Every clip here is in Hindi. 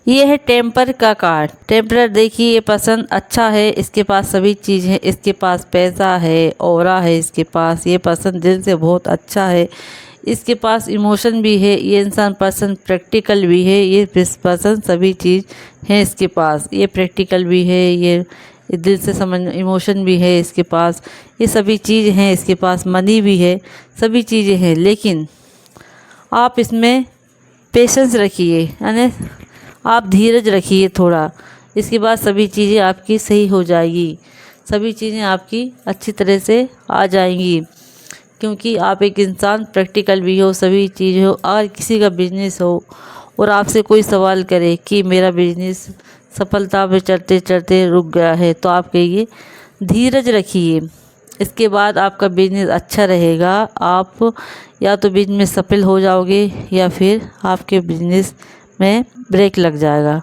ये है टेम्पर का कार्ड। टेम्परर देखिए ये पसंद अच्छा है, इसके पास सभी चीज़ है, इसके पास पैसा है, ऑरा है इसके पास, ये पसंद दिल से बहुत अच्छा है, इसके पास इमोशन भी है, ये इंसान पसंद प्रैक्टिकल भी है, ये पसंद सभी चीज़ है इसके पास, ये प्रैक्टिकल भी है, ये दिल से समझ इमोशन भी है इसके पास, ये सभी चीज़ हैं इसके पास, मनी भी है, सभी चीज़ें हैं। लेकिन आप इसमें पेशेंस रखिए, यानी आप धीरज रखिए थोड़ा, इसके बाद सभी चीज़ें आपकी सही हो जाएगी, सभी चीज़ें आपकी अच्छी तरह से आ जाएंगी, क्योंकि आप एक इंसान प्रैक्टिकल भी हो, सभी चीज़ हो। अगर किसी का बिजनेस हो और आपसे कोई सवाल करे कि मेरा बिजनेस सफलता पे चढ़ते चढ़ते रुक गया है, तो आप कहिए धीरज रखिए, इसके बाद आपका बिजनेस अच्छा रहेगा। आप या तो बिजनेस में सफल हो जाओगे या फिर आपके बिजनेस में ब्रेक लग जाएगा।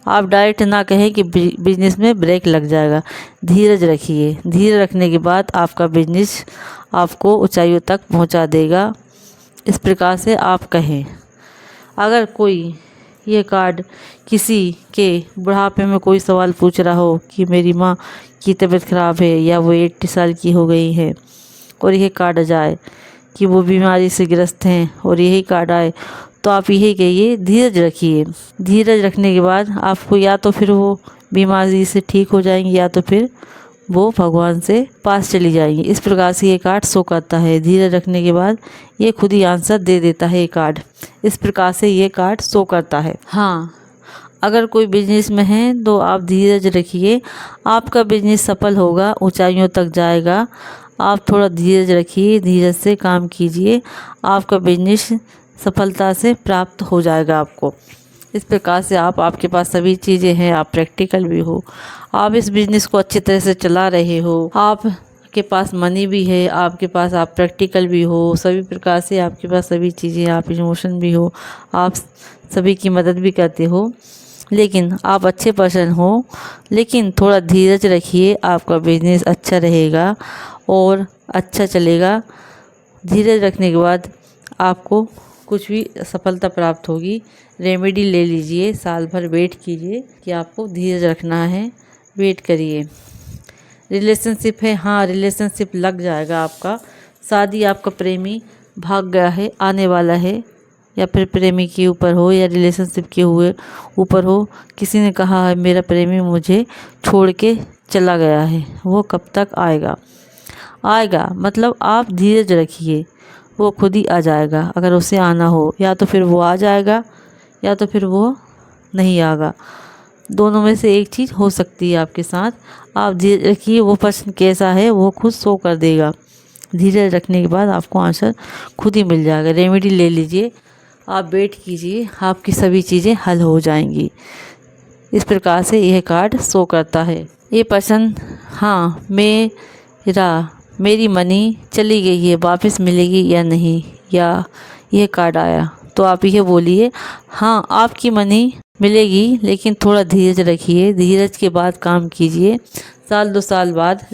आप डायरेक्ट ना कहें कि बिजनेस में ब्रेक लग जाएगा, धीरज रखिए, धीरज रखने के बाद आपका बिजनेस आपको ऊंचाइयों तक पहुंचा देगा। इस प्रकार से आप कहें। अगर कोई ये कार्ड किसी के बुढ़ापे में कोई सवाल पूछ रहा हो कि मेरी माँ की तबीयत ख़राब है या वो 80 साल की हो गई है, और यह कार्ड आ जाए कि वो बीमारी से ग्रस्त हैं और यही कार्ड आए, तो आप यही कहिए धीरज रखिए। धीरज रखने के बाद आपको या तो फिर वो बीमारी से ठीक हो जाएंगी या तो फिर वो भगवान से पास चली जाएंगी। इस प्रकार से ये कार्ड शो करता है। धीरज रखने के बाद ये खुद ही आंसर दे देता है ये कार्ड। इस प्रकार से ये कार्ड शो करता है। हाँ, अगर कोई बिजनेस में है तो आप धीरज रखिए, आपका बिजनेस सफल होगा, ऊंचाइयों तक जाएगा। आप थोड़ा धीरज रखिए, धीरज से काम कीजिए, आपका बिजनेस सफलता से प्राप्त हो जाएगा आपको। इस प्रकार से आपके पास सभी चीज़ें हैं, आप प्रैक्टिकल भी हो, आप इस बिज़नेस को अच्छी तरह से चला रहे हो, आपके पास मनी भी है, आपके पास आप प्रैक्टिकल भी हो, सभी प्रकार से आपके पास सभी चीज़ें, आप इमोशन भी हो, आप सभी की मदद भी करते हो, लेकिन आप अच्छे पर्सन हो। लेकिन थोड़ा धीरज रखिए, आपका बिजनेस अच्छा रहेगा और अच्छा चलेगा। धीरज रखने के बाद आपको कुछ भी सफलता प्राप्त होगी। रेमेडी ले लीजिए, साल भर वेट कीजिए कि आपको धीरज रखना है, वेट करिए। रिलेशनशिप है, हाँ रिलेशनशिप लग जाएगा आपका। शादी आपका प्रेमी भाग गया है, आने वाला है, या फिर प्रेमी के ऊपर हो या रिलेशनशिप के हुए ऊपर हो। किसी ने कहा है मेरा प्रेमी मुझे छोड़ के चला गया है, वो कब तक आएगा? आएगा, मतलब आप धीरज रखिए, वो खुद ही आ जाएगा। अगर उसे आना हो, या तो फिर वो आ जाएगा या तो फिर वो नहीं आएगा, दोनों में से एक चीज़ हो सकती है आपके साथ। आप धीरज रखिए, वो पर्सन कैसा है वो खुद शो कर देगा। धीरज रखने के बाद आपको आंसर खुद ही मिल जाएगा। रेमेडी ले लीजिए, आप वेट कीजिए, आपकी सभी चीज़ें हल हो जाएंगी। इस प्रकार से यह कार्ड शो करता है। ये पर्सन, हाँ मेरी मनी चली गई है, वापस मिलेगी या नहीं, या यह कार्ड आया, तो आप यह बोलिए हाँ आपकी मनी मिलेगी, लेकिन थोड़ा धीरज रखिए, धीरज के बाद काम कीजिए। साल 2 साल बाद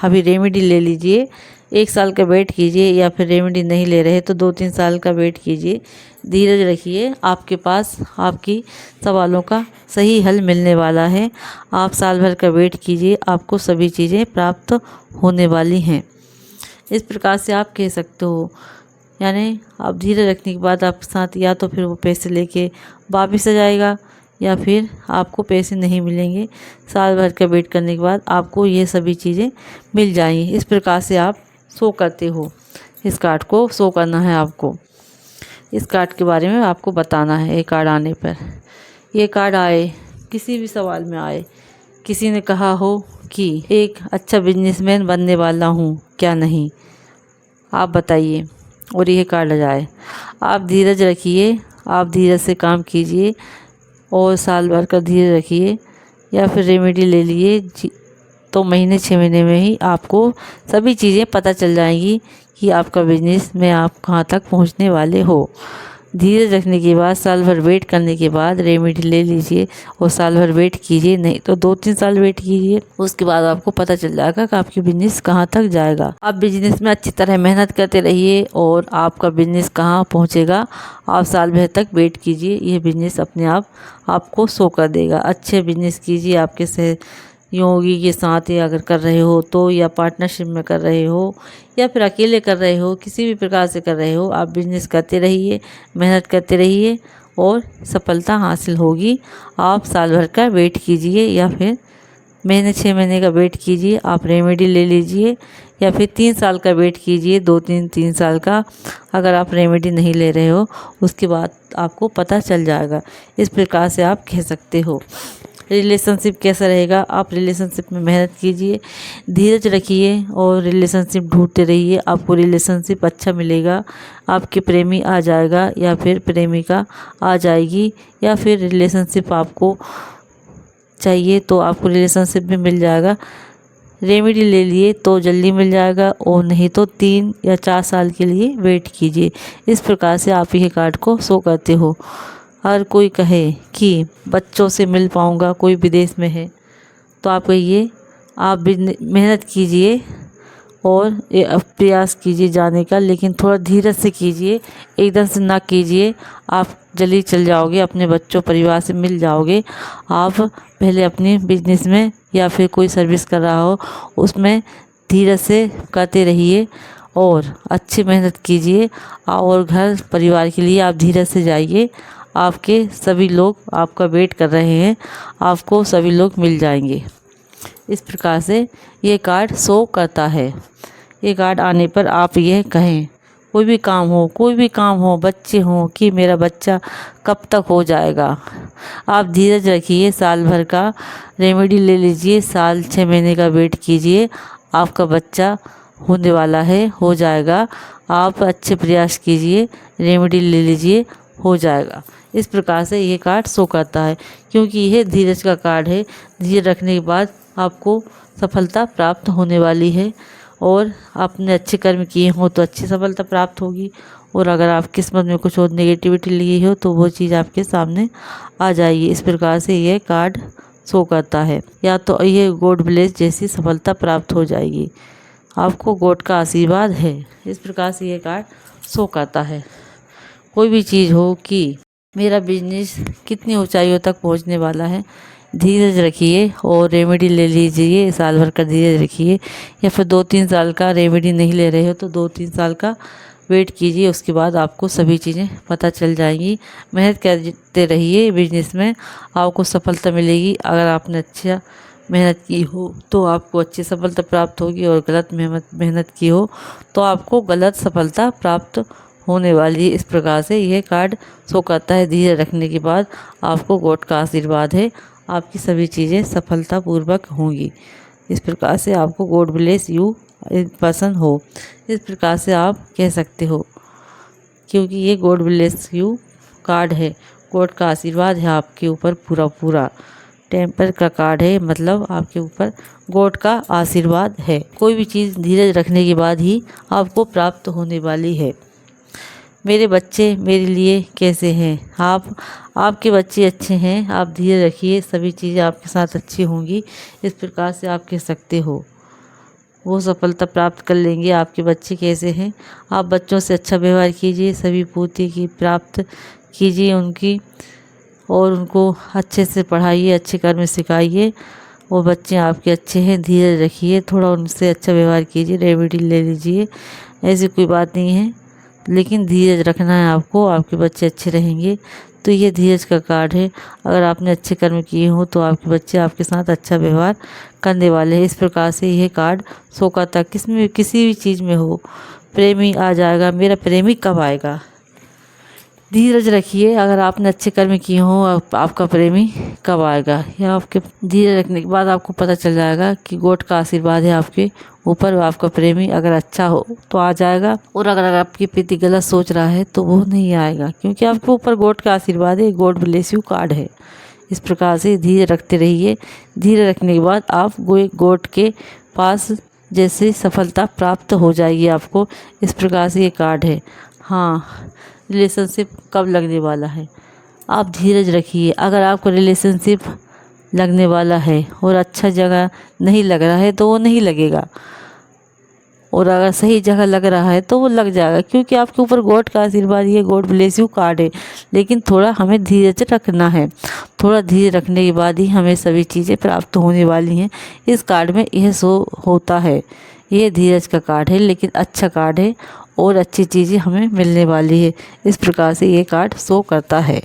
अभी रेमेडी ले लीजिए, 1 साल का वेट कीजिए, या फिर रेमेडी नहीं ले रहे तो 2-3 साल का वेट कीजिए। धीरज रखिए, आपके पास आपकी सवालों का सही हल मिलने वाला है। आप साल भर का वेट कीजिए, आपको सभी चीज़ें प्राप्त होने वाली हैं। इस प्रकार से आप कह सकते हो, यानी आप धीरज रखने के बाद आपके साथ या तो फिर वो पैसे लेके वापस आ जाएगा या फिर आपको पैसे नहीं मिलेंगे। साल भर का वेट करने के बाद आपको ये सभी चीज़ें मिल जाएंगी। इस प्रकार से आप शो करते हो। इस कार्ड को शो करना है आपको, इस कार्ड के बारे में आपको बताना है। ये कार्ड आने पर, ये कार्ड आए, किसी भी सवाल में आए, किसी ने कहा हो कि एक अच्छा बिजनेसमैन बनने वाला हूँ क्या नहीं, आप बताइए, और यह कार्ड आ जाए, आप धीरज रखिए, आप धीरज से काम कीजिए और साल भर का धीरज रखिए, या फिर रेमेडी ले लिए, तो महीने 6 महीने में ही आपको सभी चीज़ें पता चल जाएंगी कि आपका बिजनेस में आप कहाँ तक पहुँचने वाले हो। धीरज रखने के बाद साल भर वेट करने के बाद रेमेडी ले लीजिए और साल भर वेट कीजिए, नहीं तो 2-3 साल वेट कीजिए। उसके बाद आपको पता चल जाएगा कि आपकी बिजनेस कहाँ तक जाएगा। आप बिजनेस में अच्छी तरह मेहनत करते रहिए और आपका बिजनेस कहाँ पहुँचेगा आप साल भर तक वेट कीजिए, यह बिजनेस अपने आप आपको शो कर देगा। अच्छे बिजनेस कीजिए, आपके सहयोगी के साथ ही अगर कर रहे हो तो, या पार्टनरशिप में कर रहे हो या फिर अकेले कर रहे हो, किसी भी प्रकार से कर रहे हो, आप बिजनेस करते रहिए, मेहनत करते रहिए और सफलता हासिल होगी। आप साल भर का वेट कीजिए या फिर 6 महीने का वेट कीजिए, आप रेमेडी ले लीजिए, या फिर 3 साल का वेट कीजिए, 2-3 साल का। अगर आप रेमेडी नहीं ले रहे हो उसके बाद आपको पता चल जाएगा। इस प्रकार से आप कह सकते हो। रिलेशनशिप कैसा रहेगा, आप रिलेशनशिप में मेहनत कीजिए, धीरज रखिए और रिलेशनशिप ढूंढते रहिए, आपको रिलेशनशिप अच्छा मिलेगा। आपके प्रेमी आ जाएगा या फिर प्रेमिका आ जाएगी, या फिर रिलेशनशिप आपको चाहिए तो आपको रिलेशनशिप भी मिल जाएगा। रेमेडी ले लिए तो जल्दी मिल जाएगा, और नहीं तो 3 या 4 साल के लिए वेट कीजिए। इस प्रकार से आप ये कार्ड को शो करते हो। हर कोई कहे कि बच्चों से मिल पाऊँगा, कोई विदेश में है, तो आप कहिए आप भी मेहनत कीजिए और प्रयास कीजिए जाने का, लेकिन थोड़ा धीरज से कीजिए, एकदम से ना कीजिए। आप जल्दी चल जाओगे, अपने बच्चों परिवार से मिल जाओगे। आप पहले अपनी बिजनेस में या फिर कोई सर्विस कर रहा हो उसमें धीरज से करते रहिए और अच्छी मेहनत कीजिए, और घर परिवार के लिए आप धीरज से जाइए। आपके सभी लोग आपका वेट कर रहे हैं, आपको सभी लोग मिल जाएंगे। इस प्रकार से ये कार्ड शो करता है। ये कार्ड आने पर आप यह कहें, कोई भी काम हो, बच्चे हों, कि मेरा बच्चा कब तक हो जाएगा। आप धीरज रखिए, साल भर का रेमेडी ले लीजिए, साल 6 महीने का वेट कीजिए, आपका बच्चा होने वाला है, हो जाएगा। आप अच्छे प्रयास कीजिए, रेमेडी ले लीजिए, हो जाएगा। इस प्रकार से ये कार्ड शो करता है, क्योंकि यह धीरज का कार्ड है। धीरज रखने के बाद आपको सफलता प्राप्त होने वाली है, और आपने अच्छे कर्म किए हों तो अच्छी सफलता प्राप्त होगी, और अगर आप किस्मत में कुछ और नेगेटिविटी लिए हो तो वो चीज़ आपके सामने आ जाएगी। इस प्रकार से यह कार्ड शो करता है। या तो ये गॉड ब्लेस जैसी सफलता प्राप्त हो जाएगी, आपको गॉड का आशीर्वाद है। इस प्रकार से ये कार्ड शो करता है। कोई भी चीज़ हो कि मेरा बिजनेस कितनी ऊंचाइयों तक पहुंचने वाला है, धीरज रखिए और रेमेडी ले लीजिए, साल भर का धीरज रखिए, या फिर 2-3 साल का रेमेडी नहीं ले रहे हो तो 2-3 साल का वेट कीजिए। उसके बाद आपको सभी चीज़ें पता चल जाएंगी। मेहनत करते रहिए, बिजनेस में आपको सफलता मिलेगी। अगर आपने अच्छा मेहनत की हो तो आपको अच्छी सफलता प्राप्त होगी, और गलत मेहनत की हो तो आपको गलत सफलता प्राप्त होने वाली है। इस प्रकार से यह कार्ड शो करता है। धीरज रखने के बाद आपको गॉड का आशीर्वाद है, आपकी सभी चीज़ें सफलतापूर्वक होंगी। इस प्रकार से आपको गॉड ब्लेस यू पसंद हो, इस प्रकार से आप कह सकते हो, क्योंकि ये गॉड ब्लेस यू कार्ड है। गॉड का आशीर्वाद है आपके ऊपर पूरा। टेम्पर का कार्ड है, मतलब आपके ऊपर गॉड का आशीर्वाद है। कोई भी चीज़ धीरज रखने के बाद ही आपको प्राप्त होने वाली है। मेरे बच्चे मेरे लिए कैसे हैं? आपके बच्चे अच्छे हैं, आप धीरज रखिए, सभी चीज़ें आपके साथ अच्छी होंगी। इस प्रकार से आप कह सकते हो, वो सफलता प्राप्त कर लेंगे। आपके बच्चे कैसे हैं? आप बच्चों से अच्छा व्यवहार कीजिए, सभी पूर्ति की प्राप्त कीजिए उनकी, और उनको अच्छे से पढ़ाइए, अच्छे कर्म सिखाइए। वो बच्चे आपके अच्छे हैं, धीरज रखिए, थोड़ा उनसे अच्छा व्यवहार कीजिए, रेमेडी ले लीजिए। ऐसी कोई बात नहीं है, लेकिन धीरज रखना है आपको, आपके बच्चे अच्छे रहेंगे। तो ये धीरज का कार्ड है। अगर आपने अच्छे कर्म किए हो तो आपके बच्चे आपके साथ अच्छा व्यवहार करने वाले हैं। इस प्रकार से यह कार्ड शो करता, किसी भी चीज़ में हो, प्रेमी आ जाएगा, मेरा प्रेमी कब आएगा। धीरज रखिए, अगर आपने अच्छे कर्म किए हो आपका प्रेमी कब आएगा, या आपके धीरज रखने के बाद आपको पता चल जाएगा कि गॉड का आशीर्वाद है आपके ऊपर। आपका प्रेमी अगर अच्छा हो तो आ जाएगा, और अगर आपके प्रति गलत सोच रहा है तो वो नहीं आएगा, क्योंकि आपके ऊपर गॉड का आशीर्वाद है। गॉड ब्लेस यू कार्ड है। इस प्रकार से धीरज रखते रहिए। धीरज रखने के बाद आप गॉड के पास जैसे सफलता प्राप्त हो जाएगी आपको। इस प्रकार से ये कार्ड है। हाँ, रिलेशनशिप कब लगने वाला है। आप धीरज रखिए। अगर आपको रिलेशनशिप लगने वाला है और अच्छा जगह नहीं लग रहा है तो वो नहीं लगेगा, और अगर सही जगह लग रहा है तो वो लग जाएगा, क्योंकि आपके ऊपर गॉड का आशीर्वाद, ये गॉड ब्लेस यू कार्ड है। लेकिन थोड़ा हमें धीरज रखना है। थोड़ा धीरे रखने के बाद ही हमें सभी चीज़ें प्राप्त होने वाली हैं। इस कार्ड में यह शो होता है। ये धीरज का कार्ड है, लेकिन अच्छा कार्ड है और अच्छी चीज़ें हमें मिलने वाली है। इस प्रकार से ये कार्ड शो करता है।